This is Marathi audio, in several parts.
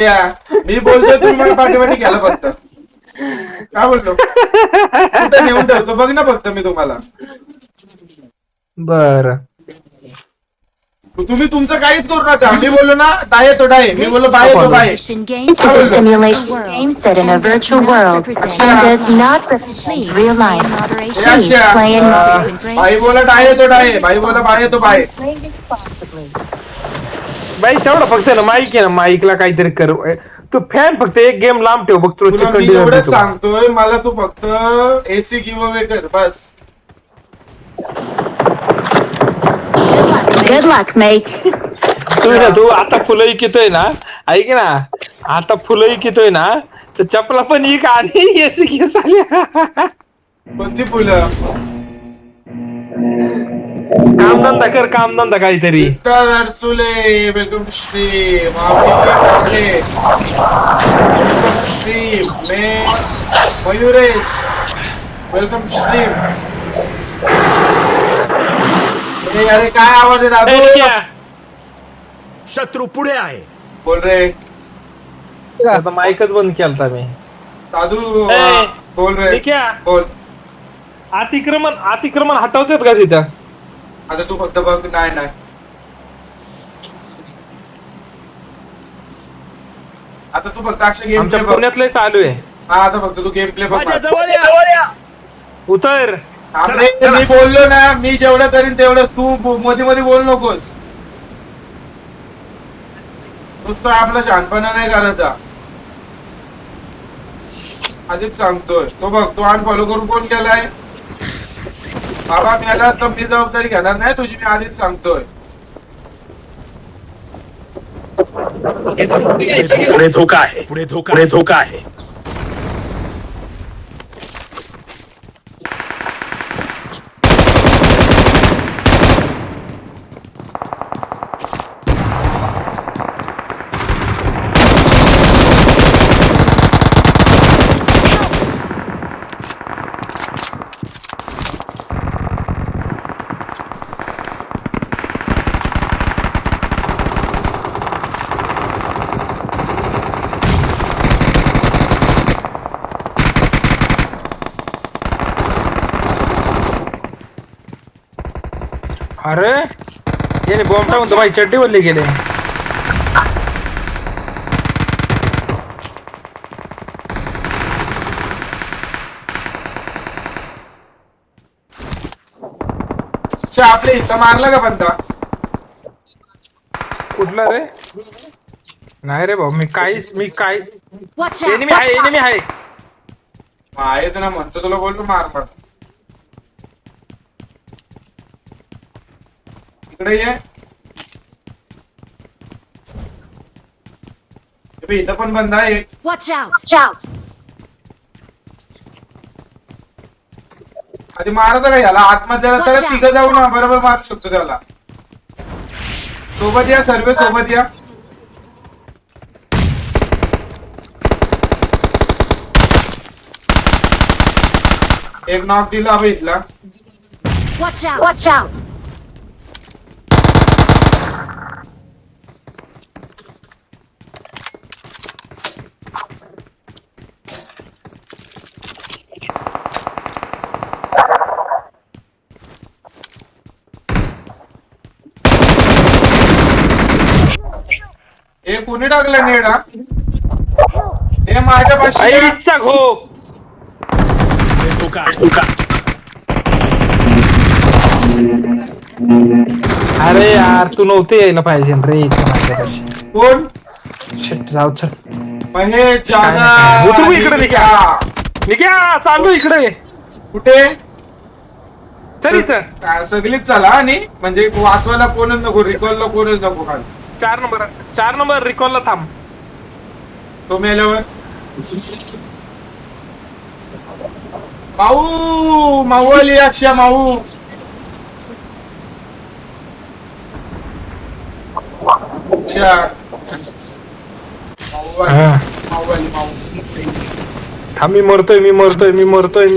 मी बोलतोय तुम्ही मला पाठीपाठी घ्यायला फक्त काय बोलतो कुठे नेऊन ठेवतो बघ ना फक्त मी तुम्हाला बर तुम्ही तुमचं काहीच करू नका मी बोललो ना डाय तो डाय मी बोललो बाय तो bye This is a simulation game set in a virtual world and does not represent real life. Please play in moderation. भाई बोला डाय तो डाय भाई बोला बाय तो बाय बाई तेवढं फक्त ना माईक आहे ना माईकला काहीतरी कर तू फॅन फक्त एक गेम लांब ठेव बघ तुला तुला मी एवढंच सांगतोय मला तू फक्त एसी गिव्ह अवे कर बस Good luck, mates. तू आता फुलं इकितोय ना ऐक ना आता फुलं इकितोय ना तर चपला पण इक आणि एसी केस आल्या कोणती फुलं कामधंदा कर कामधंदा काहीतरी विक्टर अरसुले वेलकम टू स्ट्रीम मैं मयूरेश वेलकम टू स्ट्रीम अरे काय आवाज आहे दादू शत्रू पुढे आहे बोल रे आता माईकच बंद केलता मी दादू ए, बोल रे क्या बोल अतिक्रमण हटवतात का तिथं आता तू फक्त बघ नाही नाही आता तू फक्त अक्षय गेम आमच्या प्ले बघ पुण्यातलं चालू आहे हा आता फक्त तू गेम प्ले बघ माझ्या जवळ या. उतर अरे मी बोललो ना मी जेवढं करीन तेवढं तू मध्ये मध्ये बोल नकोस नुसतं आपला शहाणपणा नाही करायचा आधीच सांगतोय तो बघ तो अनफॉलो करून कोण केलाय बाबा मी आला तर मी जबाबदारी घेणार नाही तुझी मी आधीच सांगतोय पुढे धोका आहे पुढे धोका आहे अरे याने बॉम्ब टाकून बाई चड्डी बोलले गेले आपल्या इथं मारला का बंदा कुठला रे नाही रे भाऊ मी काय Watch out. एनिमी आहे आहेत ना म्हणतो तुला बोलतो मार पड इकडे ये इथं पण बंद आहे Watch out. आधी मारत का याला आत्महत्याला तर तिघं जाऊ ना बरोबर मारू शकतो त्याला सोबत या सर्वे सोबत या एक नॉक दिला हवा इथला Watch out. हे कोणी टाकलं नेडा हे माझ्या पाशी आईचा घो धोका अरे यार तू नव्हते यायला पाहिजे रे इथं माझ्यापाशी कोण शिट जाऊ चल महेश जागा उतरू इकडे निघ्या चालू इकडे कुठे तरी तर सगळीच चला आणि म्हणजे वाचवायला कोणच नको रिकॉलला कोणच नको खाली 4 नंबर रिकॉलला थांब तो मेल्यावर माऊ आली अक्षय माऊ अच्छा माऊ आली माऊ थांब मी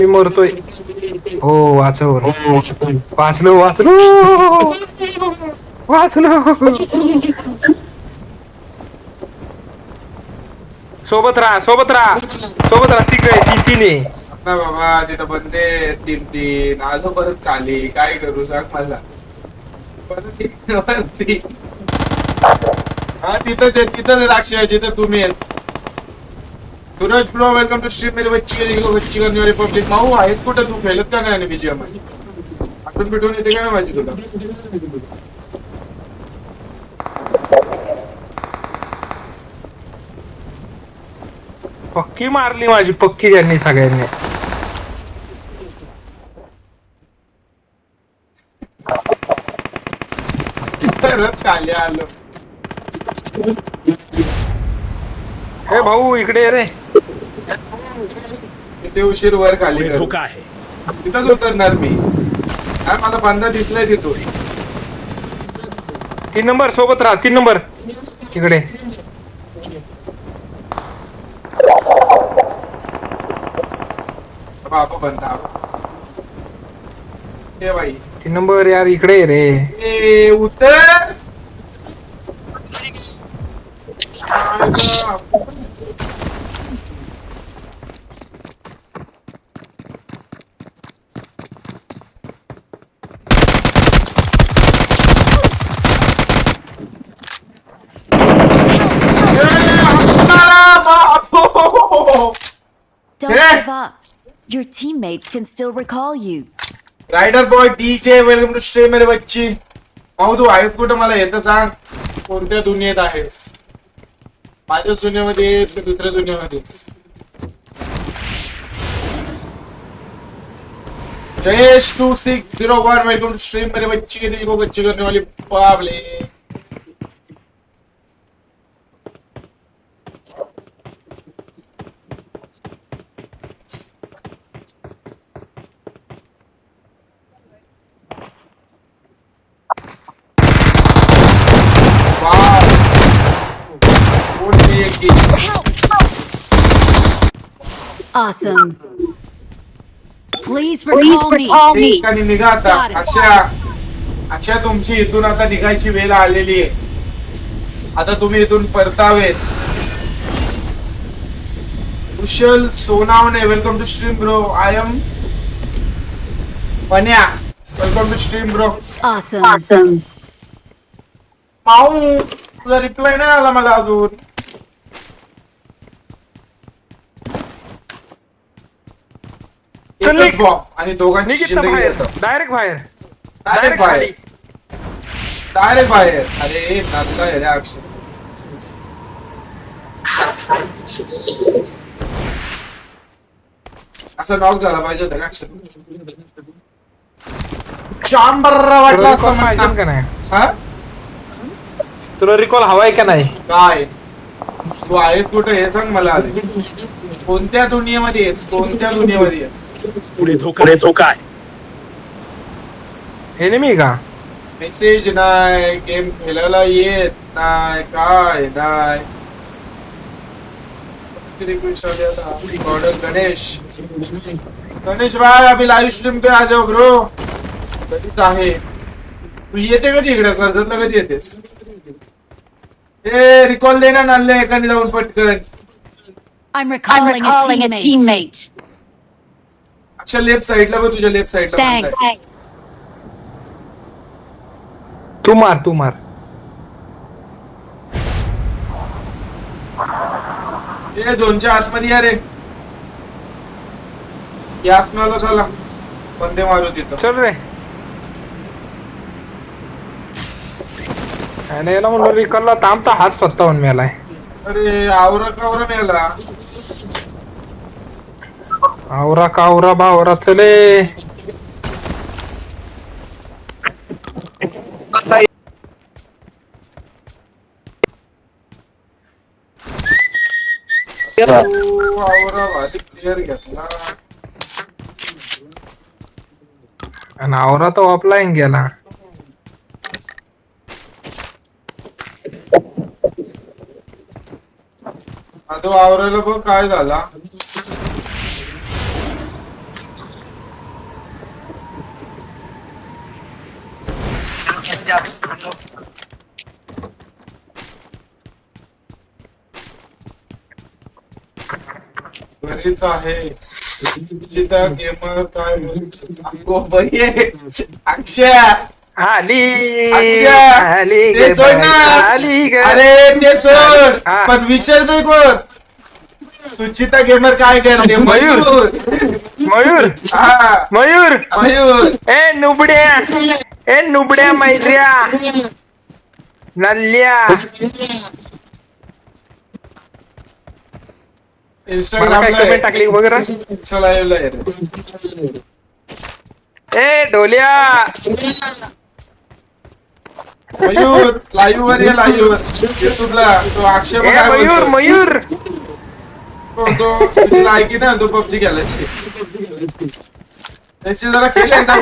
मरतोय हो वाचलो सोबत राहा तिकडे तीन आहे. ना बाबा तिथं बंदे 3-3 आलो परत खाली काय करू सांग मला परत वरती. हा तिथंच आहे राक्षस आहे जिथं तुम्ही आहेत. Suraj bro welcome to stream मेरे बच्ची करने वाली पब्लिक. माऊ आहेस कुठं तू खेळत का नाही बीजीएम आठवून पिटून येते काय माहिती तुला. पक्की मारली माझी पक्की त्यांनी सगळ्यांनी. परत खाली आलो. हे भाऊ इकडे ये रे. किती उशीर वर खाली पुढे करू. धोका आहे. तिथंच उतरणार मी. काय मला बांधा दिसलाय तिथून. 3 नंबर सोबत राहा 3 नंबर इकडे. बाबा बंदा हे बाई 3 नंबर यार इकडे ये रे. ए उतर. Don't give up. Your teammates can still recall you. Rider boy DJ welcome to stream मेरे बच्ची. माऊ तू आहेस कुठं मला येतं सांग. कोणत्या दुनियेत आहेस. माझ्याच दुनियामध्ये आहेस की दुसऱ्या दुनियामध्ये आहेस. जयेश 2601 वेलकम टू स्ट्रीम मेरे बच्ची के दिल को बच्ची करने वाली पावले. Awesome. Please recall me. ठिकाणी निघा आता. अक्षय तुमची इथून आता निघायची वेळ आलेली आहे. आता तुम्ही इथून परतावेत. Kushal Sonawane welcome to stream bro. I am Panya welcome to stream bro. Awesome. माऊ तुझा रिप्लाय नाही आला मला अजून. एकच बॉम्ब आणि दोघांची जिंदगी बाहेर घेतो. डायरेक्ट बाहेर डायरेक्ट बाहेर. डायरेक्ट बाहेर. अरे नाचला रे अक्षय. असं नॉक झाला पाहिजे होता का अक्षय. चांबर वाटला असता पाहिजे मला. का नाही. हा तुला रिकॉल हवाय का नाही. काय तू आहेस कुठे हे सांग मला आधी. कोणत्या दुनियेमध्ये आहेस. कोणत्या दुनियेमध्ये आहेस. पुढे धोका आहे. एनिमी का. मेसेज नाही. गेम खेळायला येत नाही. काय नाही. गणेश भाई अभी लाइव स्ट्रीम पे आ जाओ ब्रो. कधीच आहे. तू येते कधी इकडे कर्जतला कधी येतेस. ए रिकॉल दे ना नाल्ले एकाने जाऊन पटकन. I'm recalling a teammate. अक्षा लेफ्ट साइडला बघ तुझ्या लेफ्ट साइडला. Thanks. तू मार. ए दोनच्या आतमध्ये या रे. यासनाला चला बंदे मारू तिथं. चल रे. आणि याला म्हणलं रिकॉलला थांबता हात स्वतःहून मिळालाय. अरे आवरा कावरा मेला. आवरा कावरा बावरा चले. आवरा भारी प्लेअर घेतला. आणि आवरा तो ऑफलाईन गेला. आता आवरायला बघ काय झाला. बरीच आहे सुचिता गेमर काय बोलतो बरी आहे अक्षय आली अक्षय आली ते ग सोड ना आली ग. अरे ते सोड हा. पण विचारतोय कोण सुचिता गेमर काय करते मयूर. मयूर हा मयूर मयूर ए नुबड्या मैद्र्या नल्ल्या मला इंस्टाग्रामला काय कमेंट टाकली बघ रे. लाईव्हला आहे रे. ए ढोल्या मयूर लाईव्ह वर ये लाईव्ह वर युट्यूबला तो अक्षय ए काय मयूर बोलतो? मयूर तो तुला ऐकी ना तो पबजी खेळायची त्याची जरा केले ना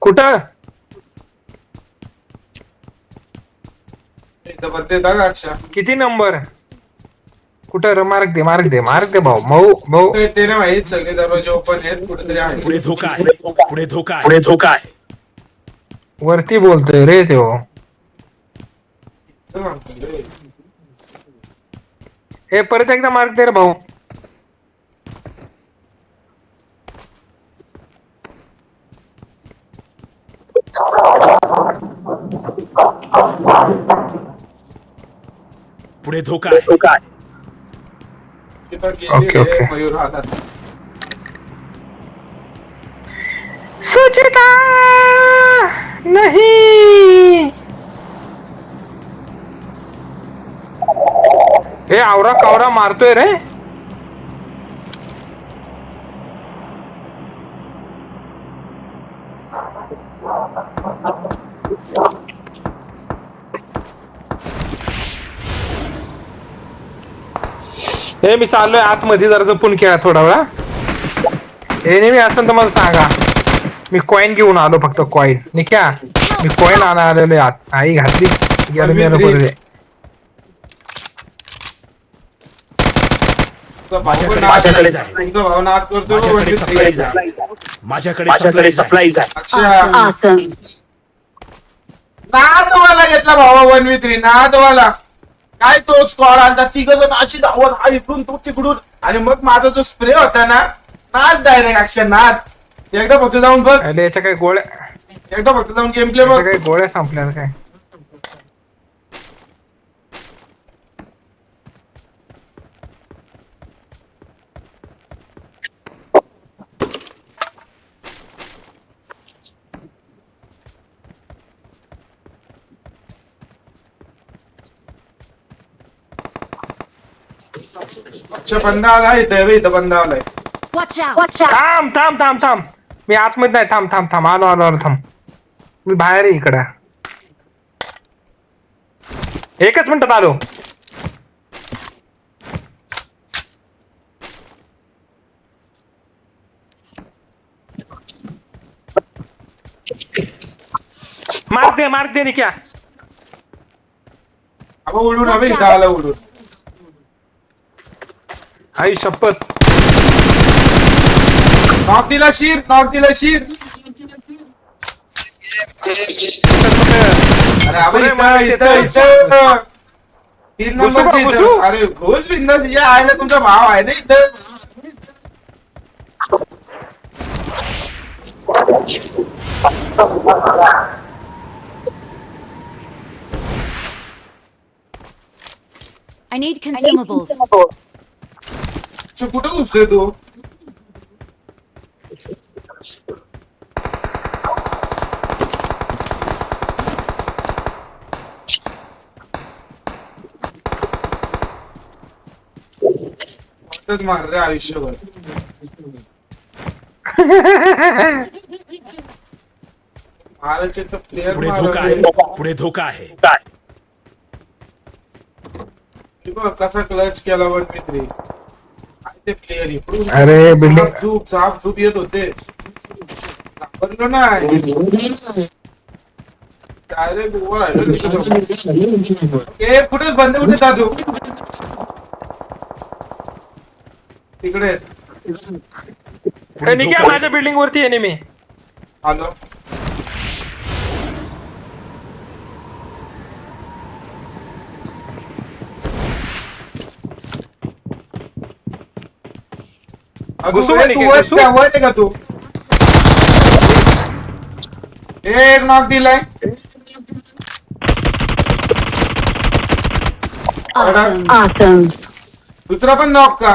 कुठं अक्षय किती नंबर कुठं रे? मार्क दे भाऊ भाऊ ते ना माहित सगळे दरवाजे ओपन आहेत कुठेतरी आहे पुढे धोका आहे पुढे धोका आहे पुढे धोका आहे वरती बोलतोय रे तो. हे परत एकदा मार्क दे रे भाऊ. पुढे धोका आहे ओके, ओके. मयूर हातात सुचिता नहीं हे आवरा कावरा मारतोय रे. हे मी चाललोय आतमध्ये जरा जपून खेळा थोडा वेळा. हे नेहमी असं तर मला सांगा. मी कॉइन घेऊन आलो फक्त कॉइन निक्या मी कॉइन आलेलो आत आई घातली गेलो मी परत. माझ्याकडे सप्लाईज आहे माझ्याकडे सप्लाईज आहे Awesome. नादवाला घेतला भावा 1v3 नादवाला काय तो स्क्वॉड आलता तिघ जण अशी धावत हा इकडून तो तिकडून आणि मग माझा जो स्प्रे होता ना नाद डायरेक्ट अक्षय नाद एकदा फक्त जाऊन बघ अरे याच्या काही गोळ्या एकदा फक्त जाऊन गेम प्ले बघ काही गोळ्या संपल्या काय. अच्छा बंदा आला इथं बंदा आलाय Watch out! थांब मी आतमध्ये नाही. थांब आलो थांब. मी बाहेर आहे इकडं. एकच मिनिटात आलो. मार दे निक्या. अबा उडून हवे इथं आला उडून आई शपथ. नॉक दिला शीर अरे अबा इथं 3 नंबरची बसू? इथं अरे घोष बिंदास या आयला तुमचा भाव आहे ना इथं I need consumables. कुठं घुसतोय तू मार रे आयुष्यभर महाराष्ट्र प्लेयर पुढे धोका आहे कसा क्लच केला 1v3 ते प्लेयर इकडून अरे बिल्डिंग झूप येत होते घाबरलो नाही डायरेक्ट कुठेच बंद कुठे जातो तिकडे पुढे निघ्या धोका माझ्या आहे. बिल्डिंग वरती आहे मी. आलो. घुसू तू म्हणे की, वर घुसू? का? वर आहे का तू? एक नॉक दिलाय. Awesome. Awesome. दुसरा पण नॉक का?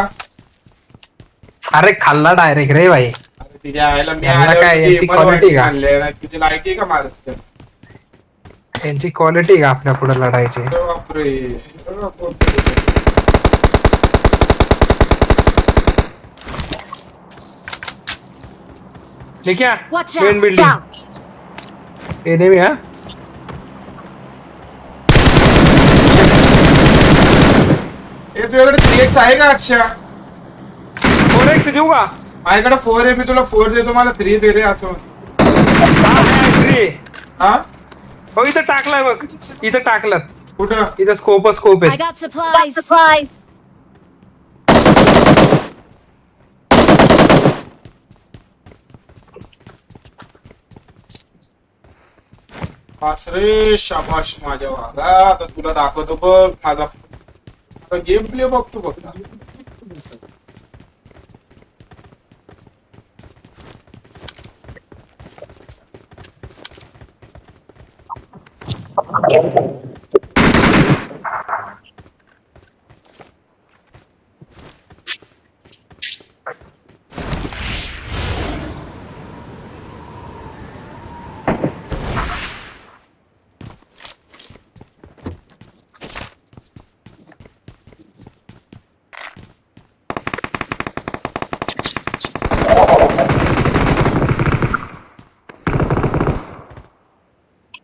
अरे खाल्ला डायरेक्ट रे भाई. अरे तिच्या आईला मी यांना आल्यावर काय, ती यांची मला quality का? आणले ना, तिची लायकी का मारत यांची क्वालिटी का आपल्या पुढे लढायची. बापरे. निघ्या Watch main out. Building enemy हा. ए तुझ्याकडे 3x आहे का अक्षा? 4x देऊ का? माझ्याकडे 4 आहे, मी तुला 4 देतो, मला 3 दे रे असं. हा, आहे, 3. हा हो इथं टाकलाय बघ, इथं टाकलं. कुठं? इथं स्कोप I आहे. got supplies. Supplies. रे शाबाश माझ्या वागा. आता तुला दाखवतो बघ माझा गेम प्ले बघतो बघ.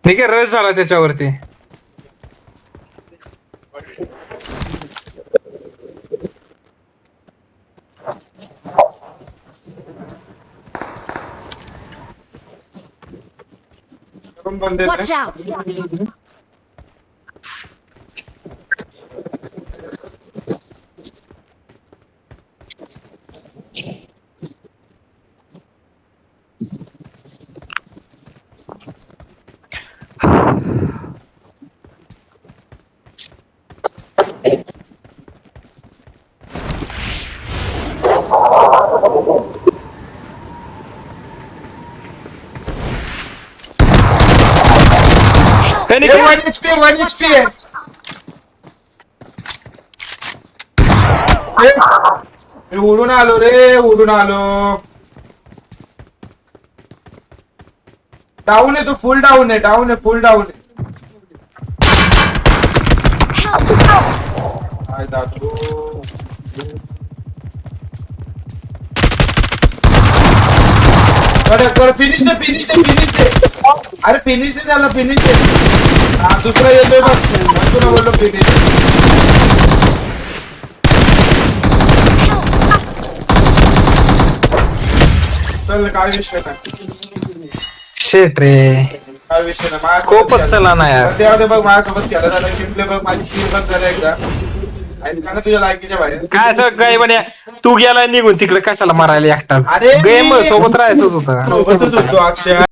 ठीक आहे, रस झाला त्याच्यावरती. पण बंद आहे Watch ते. out. हे ए, निघ्या. 1 HP आहे, 1 HP आहे. ए, मी उडून आलो रे, उडून आलो. डाऊन आहे, तू फुल डाऊन आहे, डाऊन आहे, फुल डाऊन आहे. काय दादू. फिनिश दे, फिनिश दे, फिनिश दे. अरे फिनिश दे त्याला, फिनिश दे. हा दुसरा येतोय बघ, मग तुला बोललो फिनिश. चल काय विषय नाही, शेट रे, काय विषय नाही. माझ्यासोबत खूपच खेळा. चला ना यार. तेव्हा ते बघ माझ्यासोबत खेळा झाला, जिंकले बघ, माझी टीम बघ झालं एकदा. आणि का ना तुझ्या लायकीच्या बाहेर. काय असं काय म्हणे, तू गेला निघून तिकडे कशाला मारायला एकटा. अरे गेम सोबत राहायचंच होतं. सोबतच होतो अक्षय.